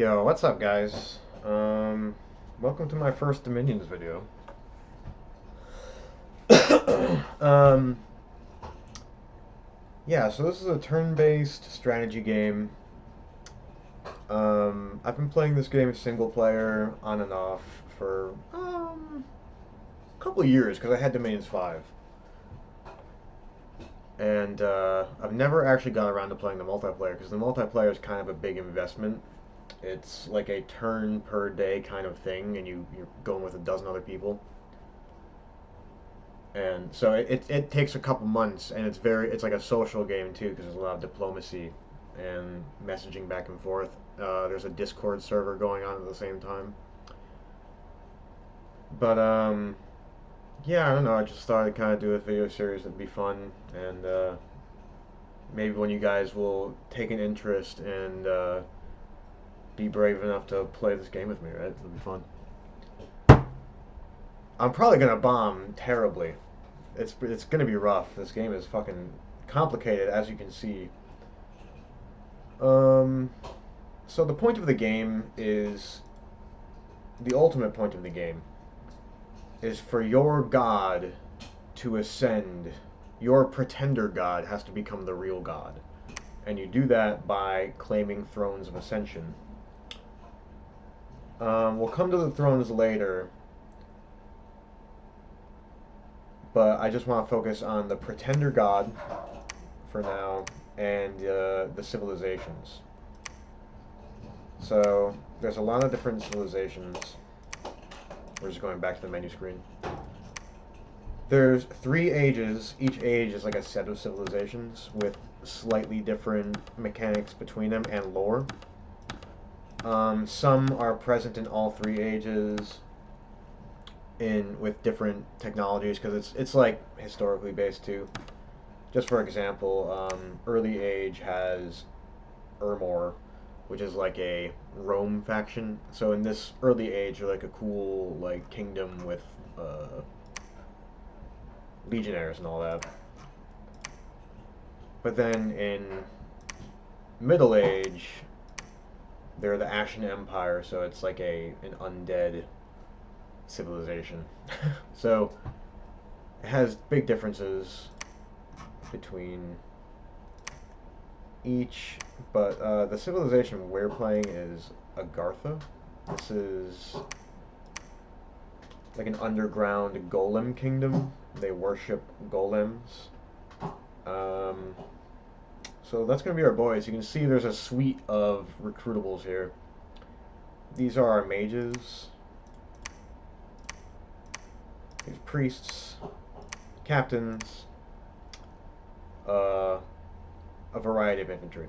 Yo, what's up, guys? Welcome to my first Dominions video. um, yeah, so this is a turn-based strategy game. I've been playing this game single player on and off for a couple of years because I had Dominions 5. And I've never actually got around to playing the multiplayer because the multiplayer is kind of a big investment. It's like a turn per day kind of thing, and you're going with a dozen other people. And so it takes a couple months, and it's like a social game too because there's a lot of diplomacy and messaging back and forth. There's a Discord server going on at the same time. But yeah, I don't know. I just thought I'd kind of do a video series that'd be fun, and maybe when you guys will take an interest and be brave enough to play this game with me, right? It'll be fun. I'm probably gonna bomb terribly. It's gonna be rough. This game is fucking complicated, as you can see. Um, so the point of the game is the ultimate point of the game is for your god to ascend. Your pretender god has to become the real god, and you do that by claiming thrones of ascension. We'll come to the thrones later, but I just want to focus on the pretender god for now and the civilizations. So there's a lot of different civilizations. We're just going back to the menu screen. There's 3 ages. Each age is like a set of civilizations with slightly different mechanics between them and lore. Some are present in all 3 ages with different technologies because it's like historically based too. Just for example, early age has Ermor, which is like a Rome faction. So in this early age, you're like a cool like kingdom with legionnaires and all that. But then in middle age, they're the Ashen Empire, so it's like an undead civilization. So it has big differences between each, but the civilization we're playing is Agartha. This is like an underground golem kingdom. They worship golems. So that's going to be our boys. You can see there's a suite of recruitables here. These are our mages. These priests, captains, a variety of infantry.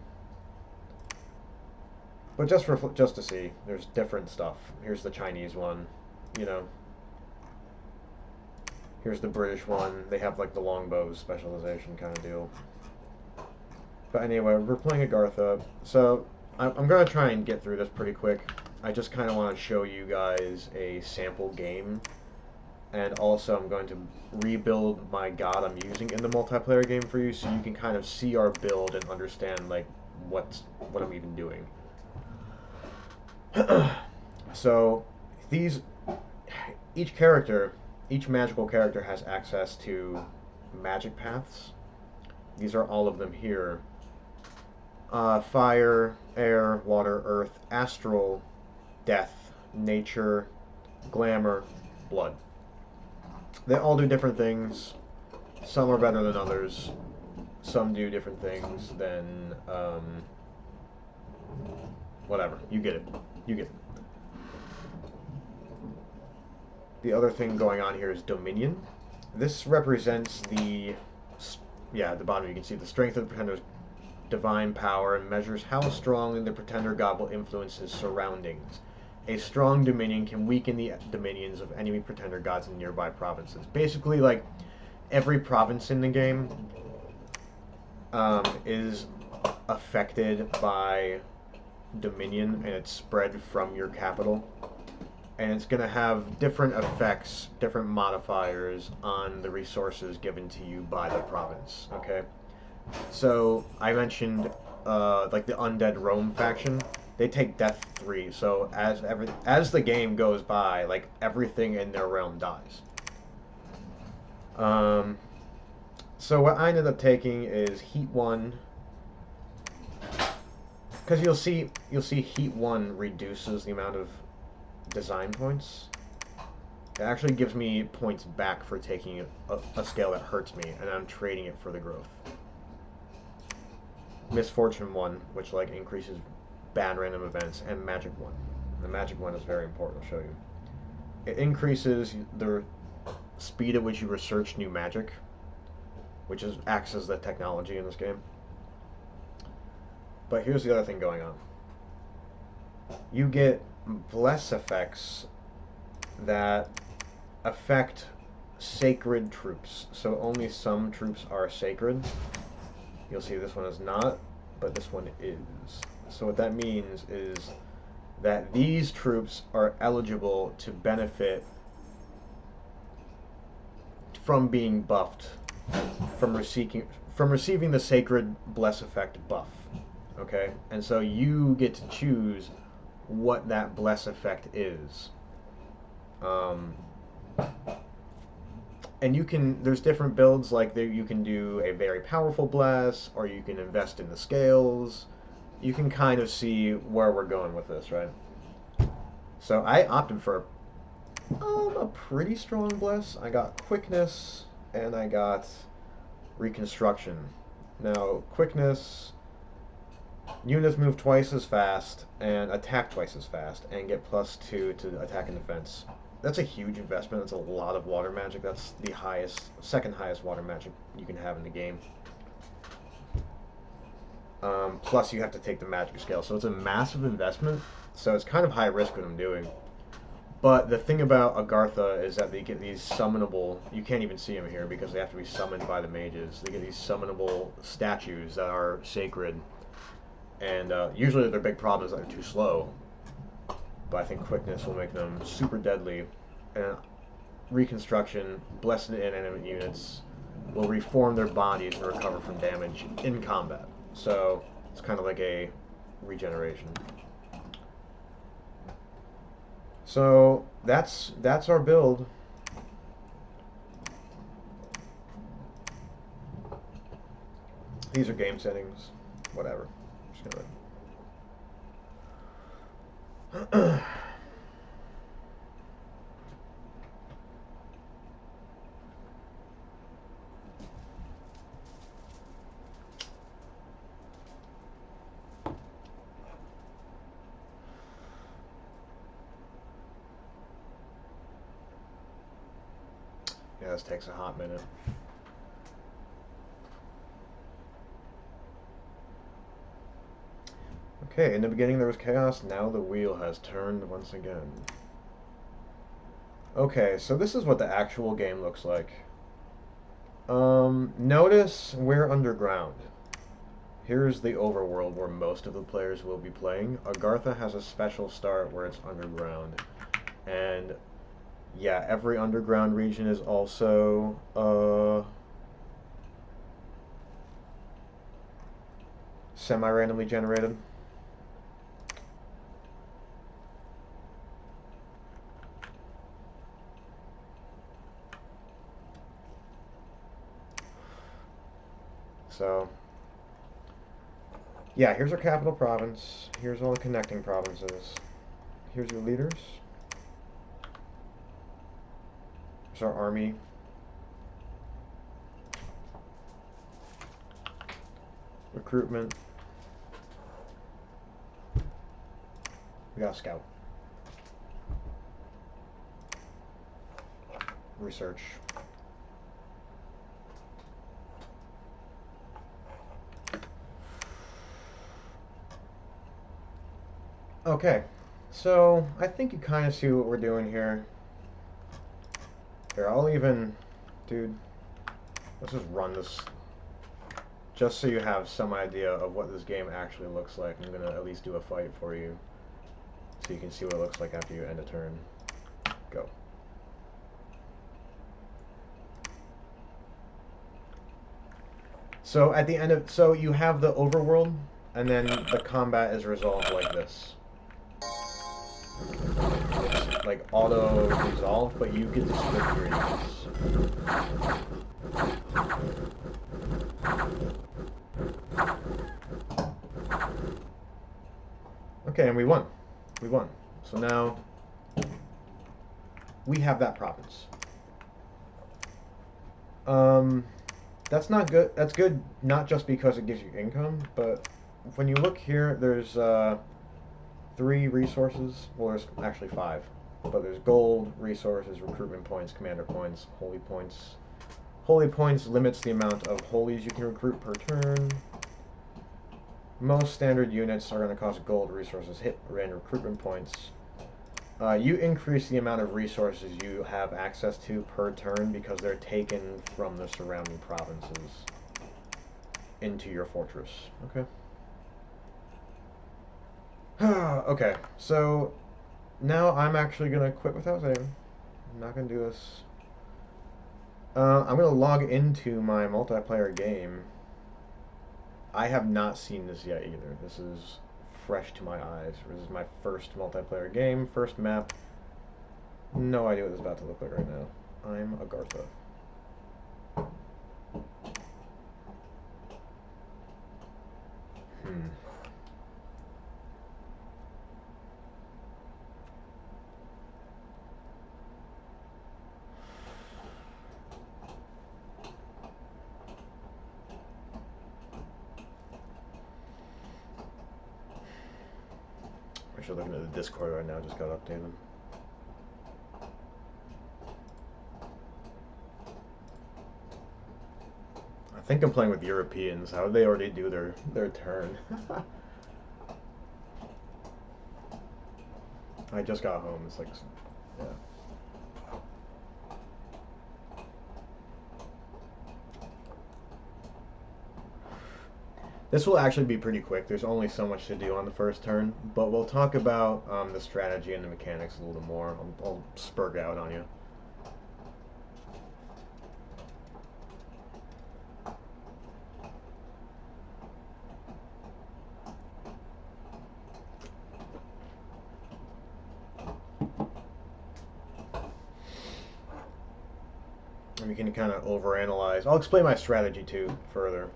But just to see, there's different stuff. Here's the Chinese one, you know. Here's the British one. They have like the longbows specialization kind of deal. But anyway, we're playing Agartha, so I'm going to try and get through this pretty quick. I just kind of want to show you guys a sample game, and also I'm going to rebuild my god I'm using in the multiplayer game for you, so you can kind of see our build and understand like what I'm even doing. So each magical character has access to magic paths. These are all of them here. Fire, air, water, earth, astral, death, nature, glamour, blood. They all do different things. Some are better than others. Some do different things than, whatever. You get it. You get it. The other thing going on here is Dominion. This represents the bottom you can see the strength of the pretender's divine power and measures how strongly the pretender god will influence his surroundings. A strong dominion can weaken the dominions of enemy pretender gods in nearby provinces. Basically, like, every province in the game is affected by dominion, and it's spread from your capital. And it's going to have different effects, different modifiers on the resources given to you by the province, okay? So, I mentioned, like, the Undead Rome faction. they take death 3. So as the game goes by, like everything in their realm dies. Um, so what I ended up taking is Heat 1, because you'll see Heat 1 reduces the amount of design points. It actually gives me points back for taking a scale that hurts me, and I'm trading it for the growth. Misfortune 1, which like increases bad random events, and Magic 1. The Magic 1 is very important, I'll show you. It increases the speed at which you research new magic, which acts as the technology in this game. But here's the other thing going on. You get bless effects that affect sacred troops. So only some troops are sacred. You'll see this one is not, but this one is. So what that means is that these troops are eligible to benefit from being buffed, from receiving the sacred bless effect buff. Okay? And so you get to choose what that bless effect is. And there's different builds, like you can do a very powerful bless, or you can invest in the scales. You can kind of see where we're going with this, right? So I opted for a pretty strong bless. I got quickness, and I got reconstruction. Now, quickness, units move twice as fast and attack twice as fast, and get +2 to attack and defense. That's a huge investment. That's a lot of water magic. That's the second highest water magic you can have in the game. Plus, you have to take the magic scale, so it's a massive investment. So it's kind of high risk what I'm doing. But the thing about Agartha is that they get these summonable. You can't even see them here because they have to be summoned by the mages. They get these summonable statues that are sacred, and usually their big problem is that they're too slow. But I think quickness will make them super deadly, and reconstruction, blessed inanimate units will reform their bodies and recover from damage in combat. So it's kind of like a regeneration. So that's our build. These are game settings. Whatever. Just gonna yeah, this takes a hot minute. Okay, in the beginning there was chaos, now the wheel has turned once again. Okay, so this is what the actual game looks like. Notice we're underground. Here's the overworld where most of the players will be playing. Agartha has a special start where it's underground. And yeah, every underground region is also semi-randomly generated. So yeah, here's our capital province. Here's all the connecting provinces. Here's your leaders. Here's our army. Recruitment. We got a scout. Research. Okay, so I think you kind of see what we're doing here. Here, dude, let's just run this, just so you have some idea of what this game actually looks like. I'm gonna at least do a fight for you, so you can see what it looks like after you end a turn. Go. So at the end of, so you have the overworld, and then the combat is resolved like this. It's like auto resolve, but you get to split your units. Okay, and we won. We won. So now we have that province. That's not good. That's good not just because it gives you income, but when you look here, there's 3 resources. Well, there's actually 5. But there's gold, resources, recruitment points, commander points, holy points. Holy points limits the amount of holies you can recruit per turn. Most standard units are going to cost gold, resources, hit, and recruitment points. You increase the amount of resources you have access to per turn because they're taken from the surrounding provinces into your fortress. Okay. Okay, so now I'm actually going to quit without saving. I'm not going to do this. I'm going to log into my multiplayer game. I have not seen this yet either. This is fresh to my eyes. This is my first multiplayer game, first map. No idea what this is about to look like right now. I'm Agartha. Actually, looking at the Discord right now, just got updated. I think I'm playing with Europeans. How did they already do their turn? I just got home. It's like, yeah. This will actually be pretty quick. There's only so much to do on the first turn, but we'll talk about the strategy and the mechanics a little more. I'll spurg out on you. And we can kind of overanalyze. I'll explain my strategy too further,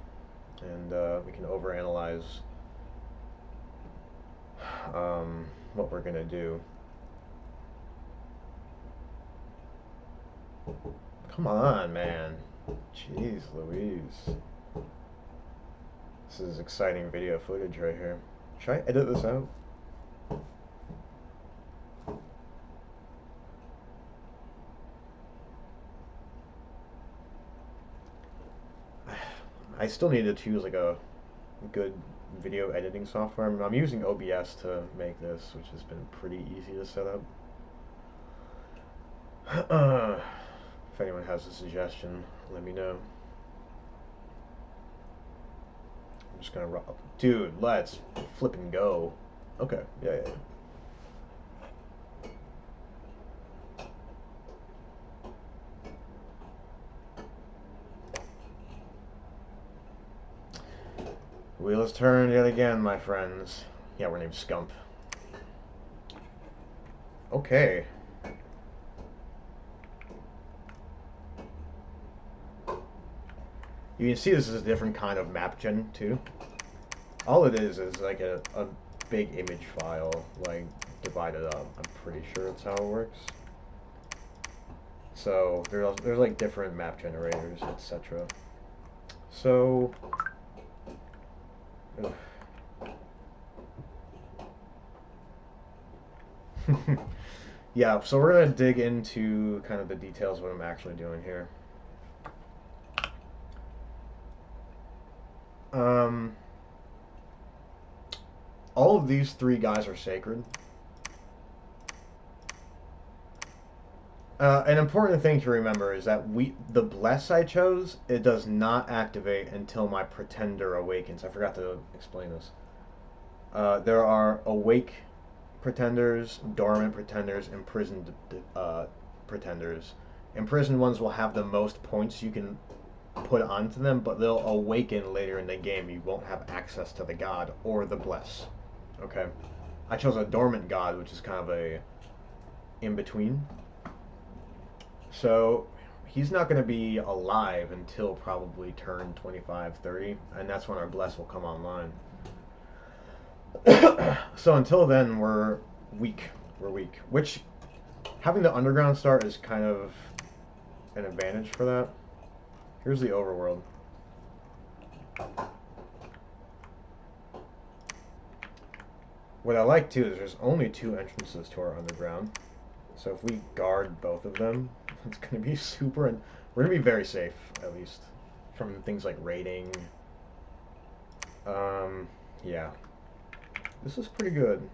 and we can overanalyze what we're gonna do. Come on, man. Jeez Louise. This is exciting video footage right here. Should I edit this out? I still need to choose like a good video editing software. I'm using OBS to make this, which has been pretty easy to set up. If anyone has a suggestion, let me know. I'm just gonna dude, let's flip and go. Okay, yeah. Wheel has turned yet again, my friends. Yeah, we're named Scump. Okay. You can see this is a different kind of map gen, too. All it is like a big image file, like, divided up. I'm pretty sure that's how it works. So, there's like different map generators, etc. So... yeah, so we're going to dig into kind of the details of what I'm actually doing here. All of these 3 guys are sacred. An important thing to remember is that the bless I chose, it does not activate until my pretender awakens. I forgot to explain this. There are awake pretenders, dormant pretenders, imprisoned pretenders. Imprisoned ones will have the most points you can put onto them, but they'll awaken later in the game. You won't have access to the god or the bless. Okay, I chose a dormant god, which is kind of a in between. So he's not going to be alive until probably turn 25, 30, and that's when our bless will come online. So until then, we're weak. We're weak. Which, having the underground start is kind of an advantage for that. Here's the overworld. What I like too is there's only 2 entrances to our underground. So if we guard both of them, it's going to be super, and we're going to be very safe, at least, from things like raiding. Yeah. This is pretty good.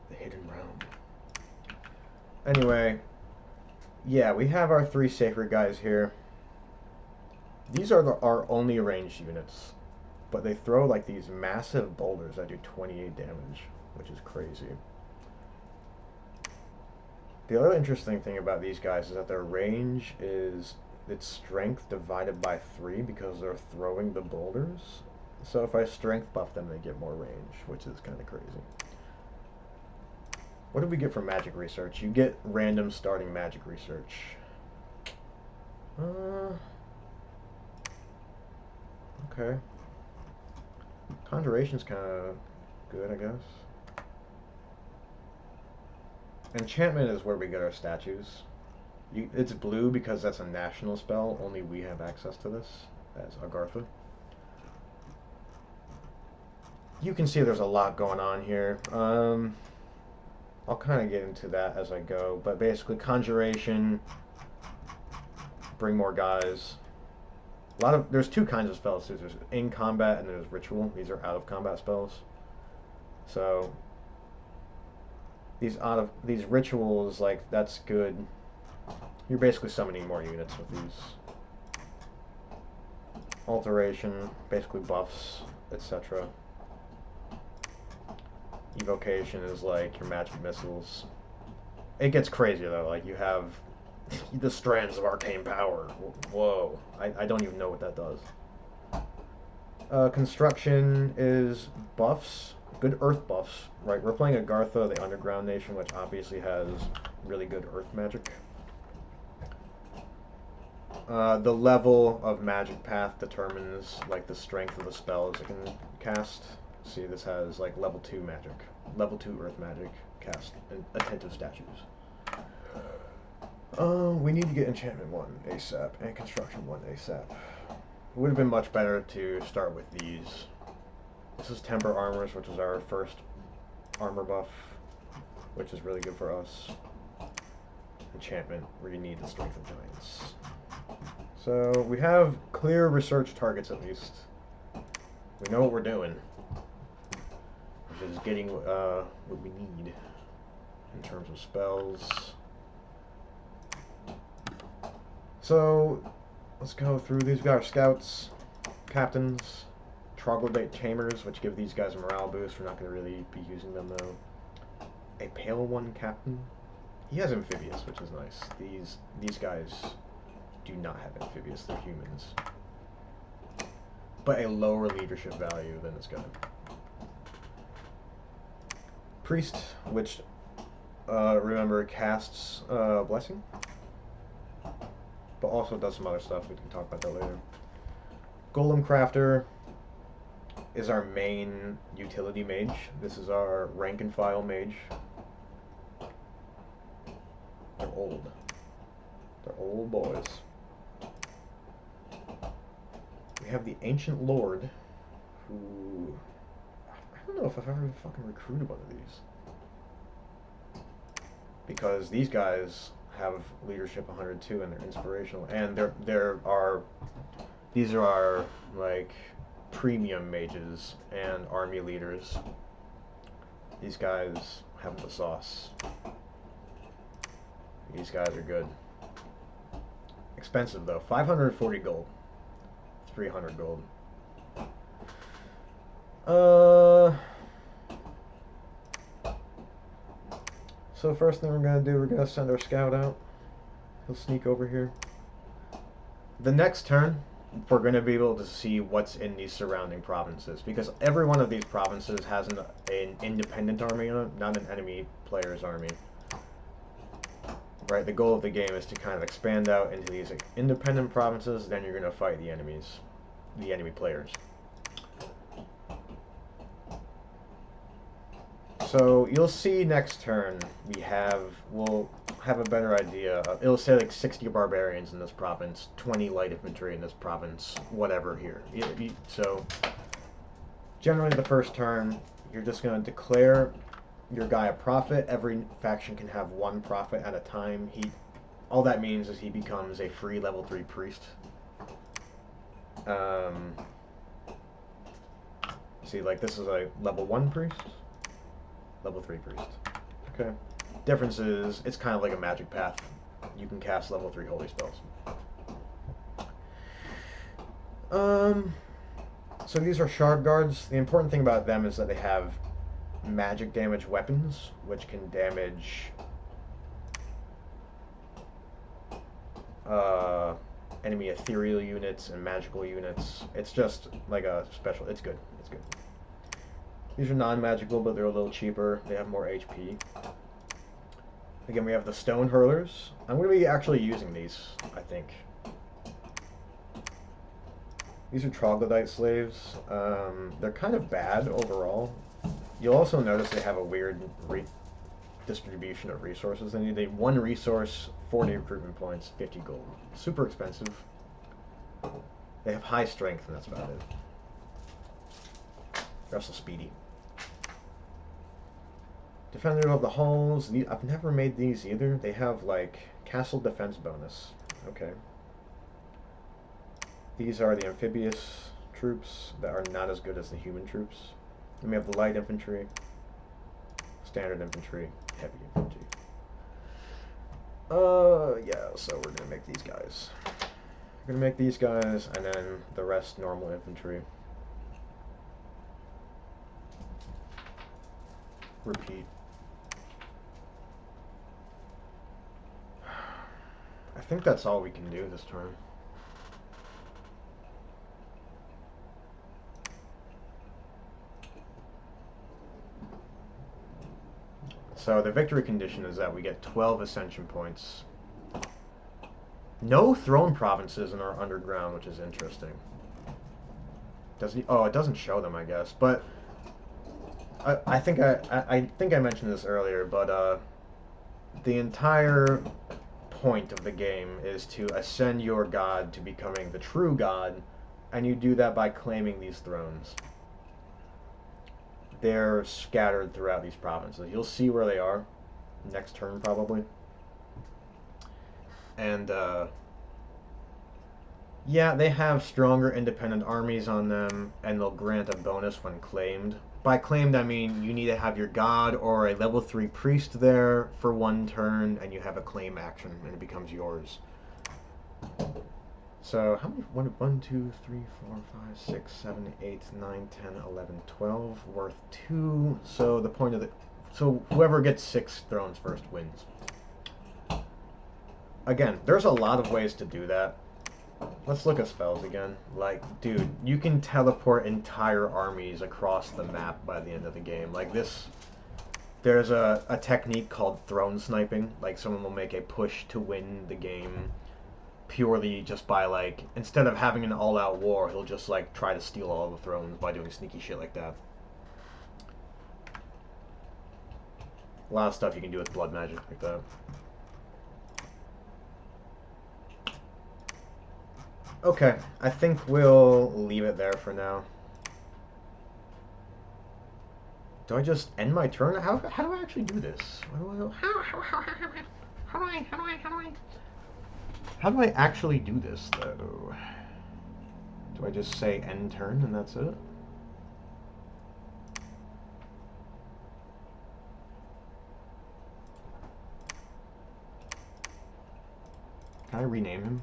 The hidden realm. Anyway, yeah, we have our 3 sacred guys here. These are our only ranged units, but they throw like these massive boulders that do 28 damage, which is crazy. The other interesting thing about these guys is that their range is its strength divided by 3 because they're throwing the boulders. So if I strength buff them, they get more range, which is kind of crazy. What do we get from magic research? You get random starting magic research. Okay. Conjuration's kind of good, I guess. Enchantment is where we get our statues. It's blue because that's a national spell. Only we have access to this as Agartha. You can see there's a lot going on here. I'll kind of get into that as I go, but basically conjuration, bring more guys. There's 2 kinds of spells. There's in combat and there's ritual. These are out of combat spells. So these rituals, like, that's good. You're basically summoning more units with these. Alteration, basically buffs, etc. Evocation is like your magic missiles. It gets crazier though, like you have the strands of arcane power. Whoa, I don't even know what that does. Construction is buffs, good earth buffs, right? We're playing Agartha, the underground nation, which obviously has really good earth magic. The level of magic path determines like the strength of the spells it can cast. See, this has like level 2 magic, level 2 earth magic, cast, and attentive statues. We need to get enchantment 1 ASAP and construction 1 ASAP. It would have been much better to start with these. This is temper armors, which is our first armor buff, which is really good for us. Enchantment, where you need the strength of giants. So we have clear research targets at least. We know what we're doing, which is getting what we need in terms of spells. So let's go through these. We got our scouts, captains, troglodyte tamers, which give these guys a morale boost. We're not going to really be using them though. A pale one captain. He has amphibious, which is nice. These guys do not have amphibious. They're humans, but a lower leadership value than this guy. Priest, which remember casts blessing, but also does some other stuff. We can talk about that later. Golem crafter is our main utility mage. This is our rank and file mage. They're old. They're old boys. We have the Ancient Lord, who... I don't know if I've ever fucking recruited one of these. Because these guys have leadership 102 and they're inspirational. And these are our, like, premium mages and army leaders. These guys have the sauce. These guys are good. Expensive though. 540 gold. 300 gold. So first thing we're gonna do, we're gonna send our scout out. He'll sneak over here. The next turn, we're going to be able to see what's in these surrounding provinces, because every one of these provinces has an independent army in it, not an enemy player's army. Right, the goal of the game is to kind of expand out into these independent provinces, then you're going to fight the enemies, the enemy players. So you'll see next turn we'll have a better idea of, it'll say like 60 barbarians in this province, 20 light infantry in this province, whatever here. So generally the first turn, you're just going to declare your guy a prophet. Every faction can have one prophet at a time. All that means is he becomes a free level 3 priest. See, like this is a level 1 priest, level 3 priest. Okay. Difference is it's kind of like a magic path. You can cast level 3 holy spells. So these are shard guards. The important thing about them is that they have magic damage weapons, which can damage enemy ethereal units and magical units. It's just like a special. It's good. It's good. These are non-magical, but they're a little cheaper. They have more HP. Again, we have the stone hurlers. I'm going to be actually using these, I think. These are troglodyte slaves. They're kind of bad overall. You'll also notice they have a weird distribution of resources. They need 1 resource, 40 recruitment points, 50 gold. Super expensive. They have high strength, and that's about it. They're also speedy. Defender of the Halls. I've never made these either. They have, like, castle defense bonus. Okay. These are the amphibious troops that are not as good as the human troops. Then we have the light infantry, standard infantry, heavy infantry. Yeah, so we're gonna make these guys. We're gonna make these guys, and then the rest normal infantry. Repeat. I think that's all we can do this turn. So the victory condition is that we get 12 ascension points. No throne provinces in our underground, which is interesting. Oh, it doesn't show them, I guess. But I think I mentioned this earlier, but the entire point of the game is to ascend your god to becoming the true god, and you do that by claiming these thrones. They're scattered throughout these provinces. You'll see where they are next turn, probably. And, yeah, they have stronger independent armies on them, and they'll grant a bonus when claimed. By claimed, I mean you need to have your god or a level 3 priest there for 1 turn, and you have a claim action, and it becomes yours. So, how many? 1, 2, 3, 4, 5, 6, 7, 8, 9, 10, 11, 12, worth 2. So, the point of the... So, whoever gets 6 thrones first wins. Again, there's a lot of ways to do that. Let's look at spells again. Like, dude, you can teleport entire armies across the map by the end of the game. Like, this... There's a technique called throne sniping. Like, someone will make a push to win the game purely just by, like, instead of having an all-out war, he'll just, like, try to steal all the thrones by doing sneaky shit like that. A lot of stuff you can do with blood magic like that. Okay, I think we'll leave it there for now. Do I just end my turn? How do I actually do this? How do I actually do this, though? Do I just say end turn and that's it? Can I rename him?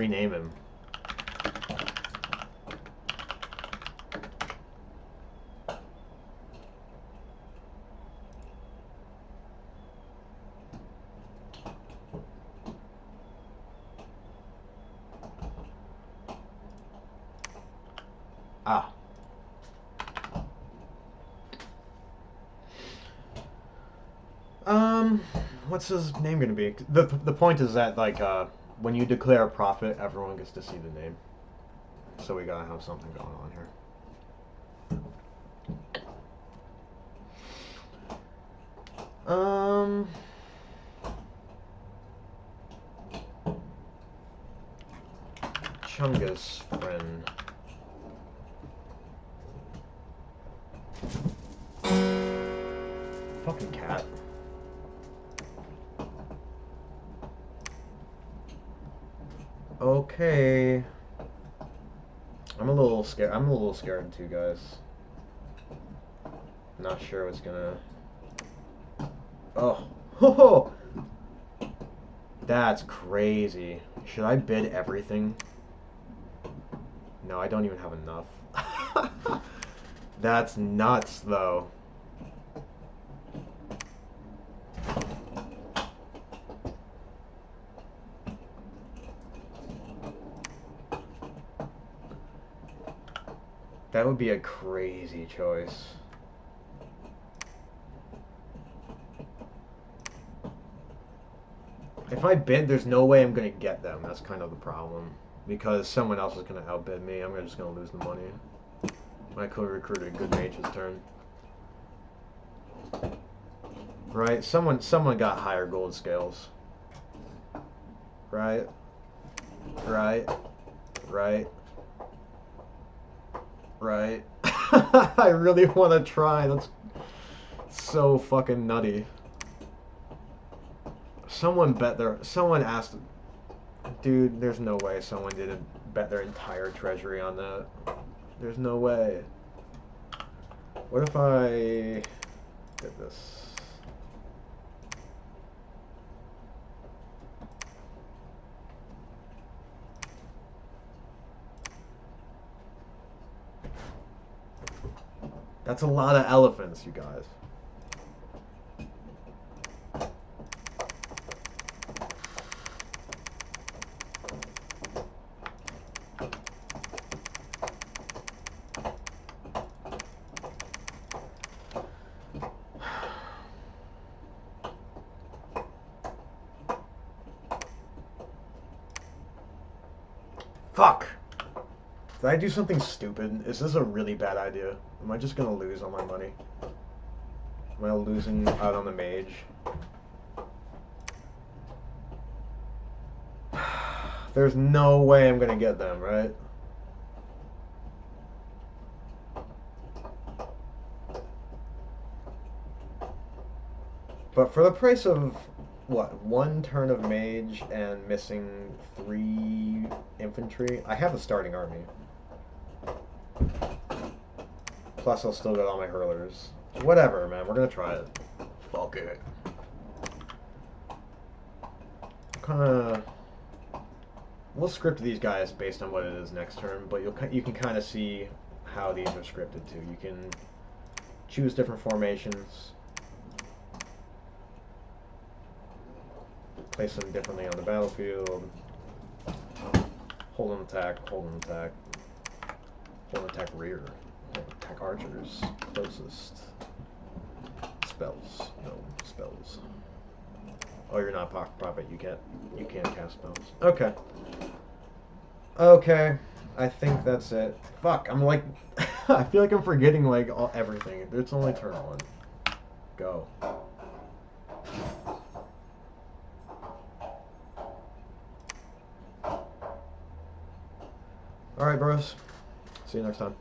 rename him. Ah. What's his name gonna be? The point is that like when you declare a profit, everyone gets to see the name. So we gotta have something going on here. Chungus friend. Fucking cat. Okay. I'm a little scared. I'm a little scared too, guys. Not sure what's gonna. Oh, ho. That's crazy. Should I bid everything? No, I don't even have enough. That's nuts, though. That would be a crazy choice. If I bid, there's no way I'm going to get them. That's kind of the problem. Because someone else is going to outbid me. I'm just going to lose the money. I could have recruited a good mage this turn. Right? Someone got higher gold scales. Right? Right? Right? Right? I really want to try. That's so fucking nutty. Someone asked, dude, there's no way someone didn't bet their entire treasury on that. There's no way. What if I did this? That's a lot of elephants, you guys. Fuck! Did I do something stupid? Is this a really bad idea? Am I just gonna lose all my money? Am I losing out on the mage? There's no way I'm gonna get them, right? But for the price of, what, 1 turn of mage and missing 3 infantry, I have a starting army. Plus I'll still get all my hurlers. Whatever, man, we're gonna try it. Fuck it. Kinda... We'll script these guys based on what it is next turn, but you can kind of see how these are scripted too. You can choose different formations, place them differently on the battlefield, hold an attack, hold an attack, hold an attack rear, hold attack archers, closest, spells, no, spells. Oh, you're not prophet, you can't cast spells. Okay. Okay, I think that's it. Fuck, I'm like, I feel like I'm forgetting like everything. It's only turn 1. Go. Alright, bros. See you next time.